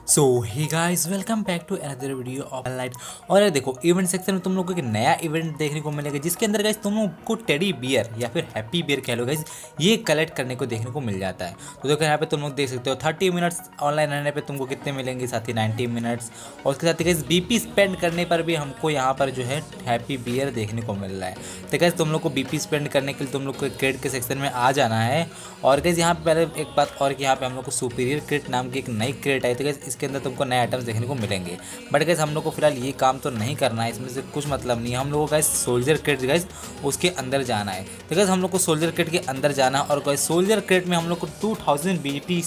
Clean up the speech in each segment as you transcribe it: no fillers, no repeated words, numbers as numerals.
So hey guys, welcome back to another video of light. और यार देखो, event section में तुम लोगों को एक नया इवेंट देखने को मिलेगा, जिसके अंदर गाइस तुम लोगों को टेडी बियर या फिर हैप्पी बियर कह लो गाइस, ये कलेक्ट करने को देखने को मिल जाता है। तो देखो यहाँ पे तुम लोग देख सकते हो 30 मिनट्स ऑनलाइन रहने पे तुमको कितने मिलेंगे, साथ ही 90 मिनट्स। और उसके साथ ही गाइस बीपी स्पेंड करने पर भी हमको यहाँ पर जो है हैप्पी बियर देखने को मिल रहा है। तो गाइस तुम लोग को बीपी स्पेंड करने के लिए तुम लोग को क्रेड के सेक्शन में आ जाना है। और गाइस यहाँ पे पहले एक बात और कि यहाँ पे हम लोग को सुपीरियर क्रेट नाम की एक नई क्रेट आई। तो गाइस इसके अंदर तुमको नए आइटम्स देखने को मिलेंगे। बट गाइस हम लोग को फिलहाल ये काम तो नहीं करना है, इसमें से कुछ मतलब नहीं है। हम लोग को गाइस सोल्जर क्रेट गाइस उसके अंदर जाना है। तो गाइस हम लोग को सोल्जर क्रेट के अंदर जाना है और गाइस सोल्जर क्रेट में हम लोग को 2000 बीपी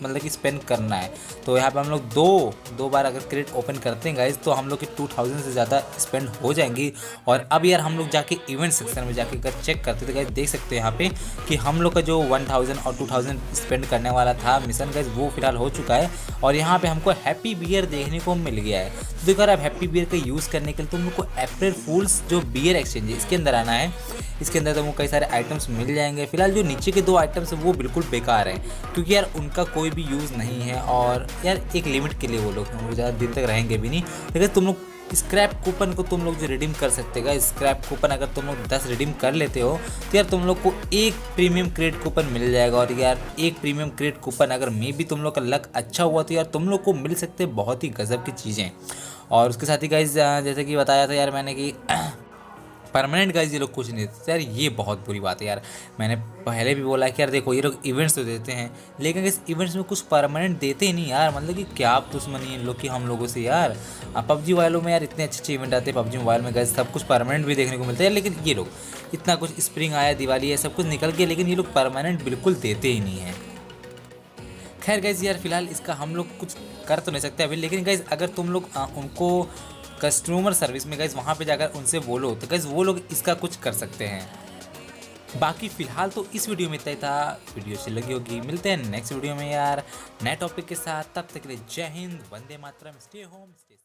मतलब कि स्पेंड करना है। तो यहाँ पे हम लोग दो बार अगर क्रेट ओपन करते हैं गाइस, तो हम लोग की 2000 से ज़्यादा स्पेंड हो जाएंगी। और अब यार हम लोग जाके इवेंट सेक्शन में जाके अगर चेक करते तो गाइस देख सकते हैं यहाँ पे कि हम लोग का जो 1000 और 2000 स्पेंड करने वाला था मिशन गाइस, वो फिलहाल हो चुका है। और यहाँ पे हमको हैप्पी बियर देखने को मिल गया है। तो देखो यार, अब हैप्पी बियर का यूज़ करने के लिए तुम लोग को अप्रैल फूल्स जो बियर एक्सचेंज है इसके अंदर आना है। इसके अंदर तुमको कई सारे आइटम्स मिल जाएंगे। फिलहाल जो नीचे के दो आइटम्स हैं वो बिल्कुल बेकार है, क्योंकि यार उनका कोई भी यूज़ नहीं है। और यार एक लिमिट के लिए वो लोग ज़्यादा दिन तक रहेंगे भी नहीं। लेकिन तुम लोग स्क्रैप कूपन को तुम लोग जो रिडीम कर सकते हैं, स्क्रैप कूपन अगर तुम लोग 10 रिडीम कर लेते हो तो यार तुम लोग को एक प्रीमियम क्रेड कूपन मिल जाएगा। और यार एक प्रीमियम क्रेड कूपन अगर मे भी तुम लोग का लक अच्छा हुआ तो यार तुम लोग को मिल सकते हैं बहुत ही गजब की चीज़ें। और उसके साथ ही गाइस जैसे कि बताया था यार मैंने कि परमानेंट गाइस ये लोग कुछ नहीं देते यार, ये बहुत बुरी बात है यार। मैंने पहले भी बोला कि यार देखो, ये लोग इवेंट्स तो देते हैं लेकिन इस इवेंट्स में कुछ परमानेंट देते ही नहीं यार। मतलब कि क्या आप दुश्मनी है इन लोग की हम लोगों से यार। पबजी वालों में यार इतने अच्छे इवेंट आते हैं, पबजी मोबाइल में गाइस सब कुछ परमानेंट भी देखने को मिलता है। लेकिन ये लोग इतना कुछ, स्प्रिंग आया, दिवाली है, सब कुछ निकल गया, लेकिन ये लोग परमानेंट बिल्कुल देते ही नहीं है। खैर गाइज यार, फिलहाल इसका हम लोग कुछ कर तो नहीं सकते अभी। लेकिन गाइज अगर तुम लोग उनको कस्टमर सर्विस में गाइज वहाँ पे जाकर उनसे बोलो तो गाइज वो लोग इसका कुछ कर सकते हैं। बाकी फिलहाल तो इस वीडियो में इतना ही था। वीडियो अच्छी लगी होगी, मिलते हैं नेक्स्ट वीडियो में यार नए टॉपिक के साथ। तब तक के लिए जय Hind, Vande Mataram, stay home stay